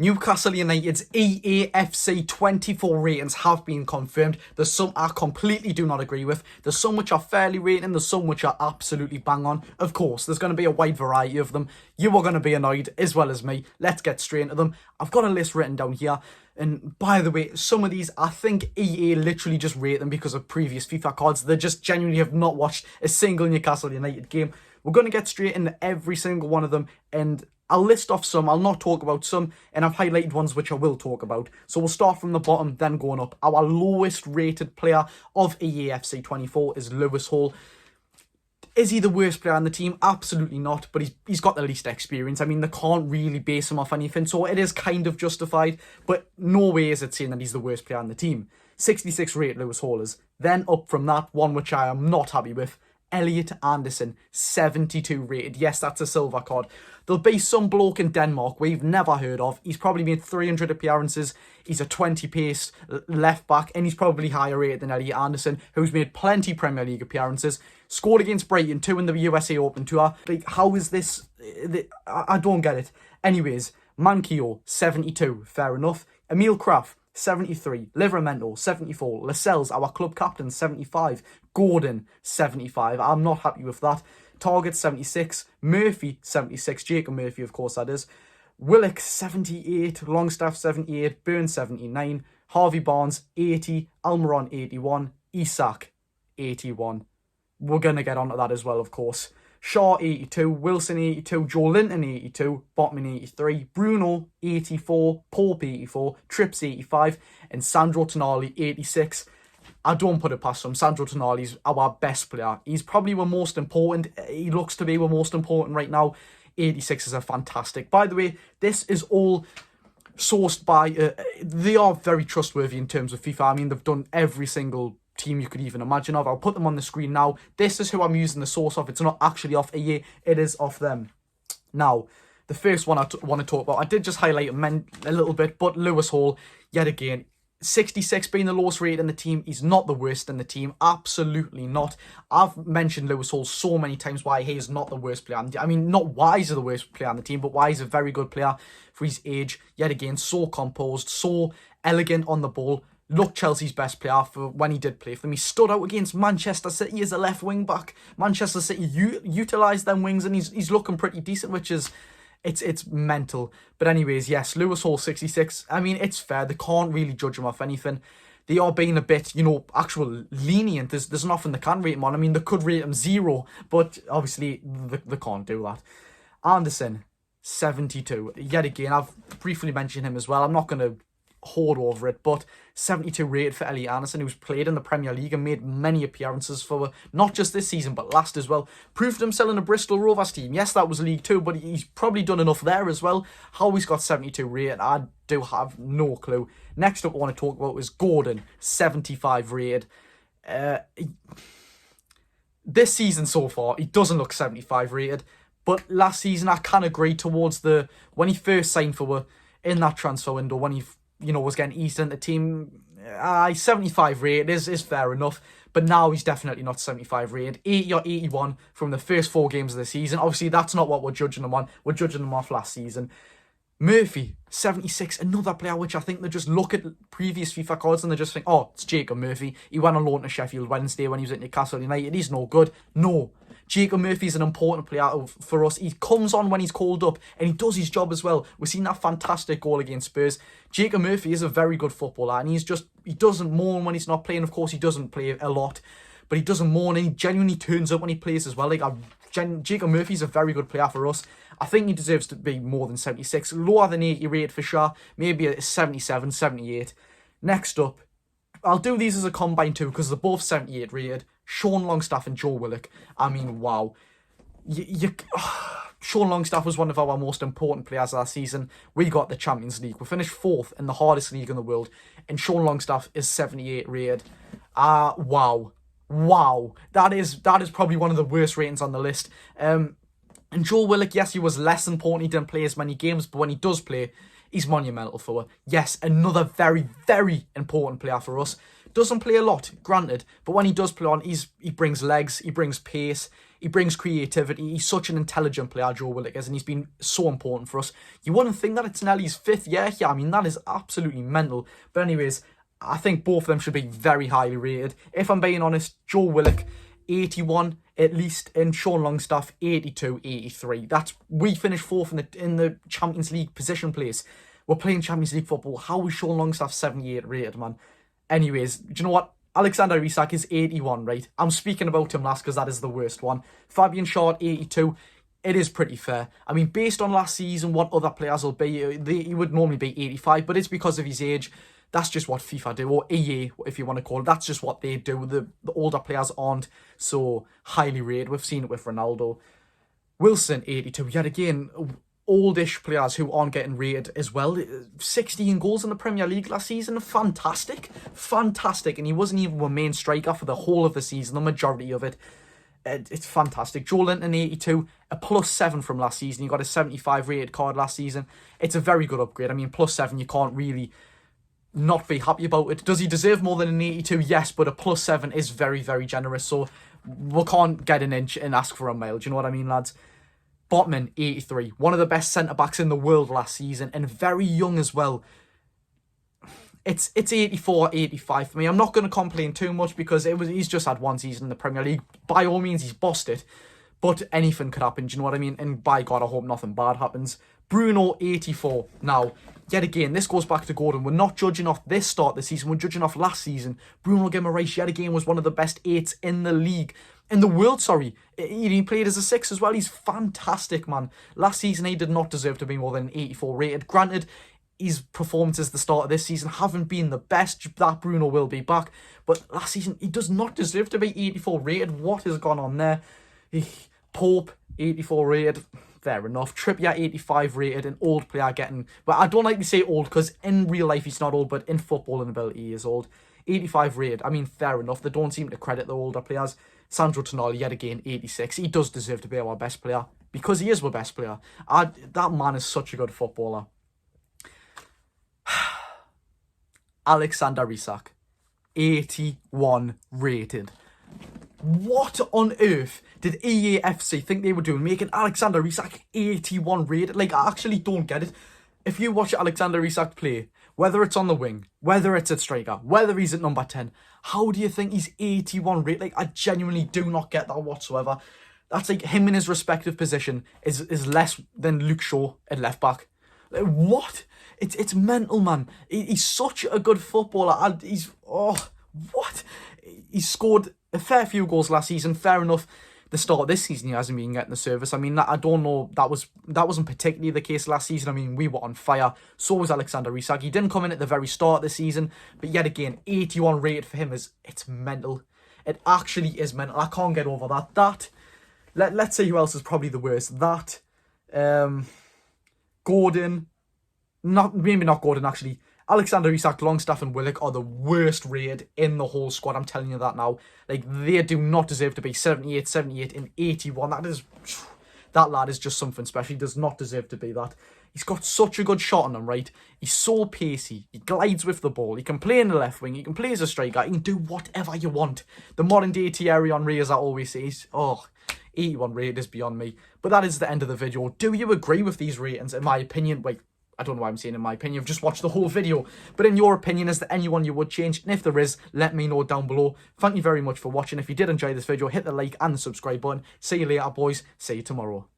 Newcastle United's FC24 ratings have been confirmed. There's some I completely do not agree with. There's some which are fairly rated, there's some which are absolutely bang on. Of course, there's going to be a wide variety of them. You are going to be annoyed as well as me. Let's get straight into them. I've got a list written down here. And by the way, some of these, I think EA literally just rate them because of previous FIFA cards. They just genuinely have not watched a single Newcastle United game. We're going to get straight into every single one of them, and I'll list off some, I'll not talk about some, and I've highlighted ones which I will talk about. So we'll start from the bottom, then going up. Our lowest rated player of FC24 is Lewis Hall. Is he the worst player on the team? Absolutely not, but he's got the least experience. I mean, they can't really base him off anything, so it is kind of justified, but no way is it saying that he's the worst player on the team. 66 rated Lewis Hall is. Then up from that, one which I am not happy with, Elliot Anderson, 72 rated. Yes, that's a silver card. There'll be some bloke in Denmark we've never heard of. He's probably made 300 appearances. He's a 20 pace left back, and he's probably higher rated than Elliot Anderson, who's made plenty Premier League appearances. Scored against Brighton, 2 in the USA Open Tour. Like, how is this? I don't get it. Anyways, Mankio, 72. Fair enough. Emil Kraft, 73. Livramento, 74. Lascelles, our club captain, 75. Gordon, 75. I'm not happy with that. Target, 76. Murphy, 76. Jacob Murphy, of course, that is. Willock, 78. Longstaff, 78. Burns, 79. Harvey Barnes, 80. Almiron, 81. ISAK, 81. We're going to get onto that as well, of course. Shaw, 82. Wilson, 82. Joe Linton, 82. Botman, 83. Bruno, 84. Pope, 84. Trips, 85. And Sandro Tonali, 86. I don't put it past him. Sandro Tonali's our best player. He's probably our most important. He looks to be our most important right now. 86 is a fantastic. By the way, this is all sourced by... they are very trustworthy in terms of FIFA. I mean, they've done every single team you could even imagine of. I'll put them on the screen now. This is who I'm using the source of. It's not actually off EA. It is off them. Now, the first one I want to talk about, I did just highlight him a little bit, but Lewis Hall, yet again, 66 being the lowest rated in the team. He's not the worst in the team. Absolutely not. I've mentioned Lewis Hall so many times why he is not the worst player. I mean, not why he's the worst player on the team, but why he's a very good player for his age. Yet again, so composed, so elegant on the ball. Looked Chelsea's best player for when he did play for them. He stood out against Manchester City as a left wing back. Manchester City utilised them wings, and he's looking pretty decent, which is... It's mental. But anyways, yes, Lewis Hall, 66. I mean, it's fair. They can't really judge him off anything. They are being a bit, actual lenient. There's nothing they can rate him on. I mean, they could rate him 0, but obviously they can't do that. Anderson, 72. Yet again, I've briefly mentioned him as well. I'm not going to hoard over it, but 72 rated for Elliot Anderson, who's played in the Premier League and made many appearances for not just this season but last as well. Proved himself in the Bristol Rovers team. Yes, that was League 2, but he's probably done enough there as well. How he's got 72 rated, I do have no clue. Next up I want to talk about is Gordon, 75 rated. This season so far, he doesn't look 75 rated, but last season I can agree towards when he first signed for in that transfer window, when he was getting eased into the team. 75 rated is fair enough, but now he's definitely not 75 rated. 80 or 81 from the first 4 games of the season. Obviously, that's not what we're judging him on. We're judging him off last season. Murphy, 76, another player which I think they just look at previous FIFA cards and they just think, oh, it's Jacob Murphy. He went on loan to Sheffield Wednesday when he was at Newcastle United. He's no good. No. Jacob Murphy is an important player for us. He comes on when he's called up and he does his job as well. We've seen that fantastic goal against Spurs. Jacob Murphy is a very good footballer, and he doesn't mourn when he's not playing. Of course, he doesn't play a lot, but he doesn't mourn, and he genuinely turns up when he plays as well. Jacob Murphy's a very good player for us. I think he deserves to be more than 76. Lower than 80 rated for sure. Maybe a 77, 78. Next up, I'll do these as a combine too because they're both 78 rated. Sean Longstaff and Joe Willock. I mean, wow. Sean Longstaff was one of our most important players last season. We got the Champions League. We finished 4th in the hardest league in the world. And Sean Longstaff is 78 rated. Wow. Wow. That is probably one of the worst ratings on the list. And Joe Willock, yes, he was less important. He didn't play as many games. But when he does play, he's monumental for us. Yes, another very, very important player for us. Doesn't play a lot, granted. But when he does play on, he brings legs. He brings pace. He brings creativity. He's such an intelligent player, Joe Willock is, and he's been so important for us. You wouldn't think that it's Nelly's 5th year here. I mean, that is absolutely mental. But anyways, I think both of them should be very highly rated. If I'm being honest, Joe Willock, 81 at least, and Sean Longstaff, 82, 83. We finished 4th in the Champions League position place. We're playing Champions League football. How is Sean Longstaff 78 rated, man? Anyways, do you know what? Alexander Isak is 81, right? I'm speaking about him last because that is the worst one. Fabian Schär, 82. It is pretty fair. I mean, based on last season, what other players will be, he would normally be 85, but it's because of his age. That's just what FIFA do, or EA, if you want to call it. That's just what they do. The older players aren't so highly rated. We've seen it with Ronaldo. Wilson, 82. Yet again, oldish players who aren't getting rated as well. 16 goals in the Premier League last season. Fantastic. Fantastic. And he wasn't even a main striker for the whole of the season, the majority of it. It's fantastic. Joe Linton, 82, a +7 from last season. He got a 75 rated card last season. It's a very good upgrade. I mean, +7, you can't really not be happy about it. Does he deserve more than an 82? Yes, but a +7 is very, very generous. So we can't get an inch and ask for a mile. Do you know what I mean, lads? Botman, 83. One of the best centre-backs in the world last season, and very young as well. It's 84, 85 for me. I'm not going to complain too much because he's just had one season in the Premier League. By all means, he's bossed it. But anything could happen, do you know what I mean? And by God, I hope nothing bad happens. Bruno, 84. Now, yet again, this goes back to Gordon. We're not judging off this start of the season. We're judging off last season. Bruno Guimaraes, yet again, was one of the best 8s in the league. In the world, sorry. He played as a 6 as well. He's fantastic, man. Last season, he did not deserve to be more than 84 rated. Granted, his performances at the start of this season haven't been the best. That Bruno will be back. But last season, he does not deserve to be 84 rated. What has gone on there? Pope, 84 rated. Fair enough. Trippier, 85 rated. An old player getting... But I don't like to say old because in real life he's not old, but in football and ability he is old. 85 rated. I mean, fair enough. They don't seem to credit the older players. Sandro Tonali, yet again, 86. He does deserve to be our best player because he is our best player. That man is such a good footballer. Alexander Isak, 81 rated. What on earth did EAFC think they were doing, making Alexander Isak 81 rated? Like, I actually don't get it. If you watch Alexander Isak play, whether it's on the wing, whether it's at striker, whether he's at number 10, how do you think he's 81 rated? Like, I genuinely do not get that whatsoever. That's like him in his respective position is less than Luke Shaw at left back. Like, what? It's mental, man. He's such a good footballer. What? He scored a fair few goals last season. Fair enough. The start of this season, he hasn't been getting the service. I mean, I don't know. That wasn't particularly the case last season. I mean, we were on fire. So was Alexander Isak. He didn't come in at the very start of the season, but yet again, 81 rated for him it's mental. It actually is mental. I can't get over that. Let's say who else is probably the worst. Gordon. Maybe not Gordon, actually. Alexander Isak, Longstaff and Willock are the worst rated in the whole squad. I'm telling you that now. Like, they do not deserve to be 78, 78 and 81. That lad is just something special. He does not deserve to be that. He's got such a good shot on him, right? He's so pacey. He glides with the ball. He can play in the left wing. He can play as a striker. He can do whatever you want. The modern day Thierry Henry, as I always say, 81 rated is beyond me. But that is the end of the video. Do you agree with these ratings? In my opinion, I don't know why I'm saying in my opinion. You've just watched the whole video. But in your opinion, is there anyone you would change? And if there is, let me know down below. Thank you very much for watching. If you did enjoy this video, hit the like and the subscribe button. See you later, boys. See you tomorrow.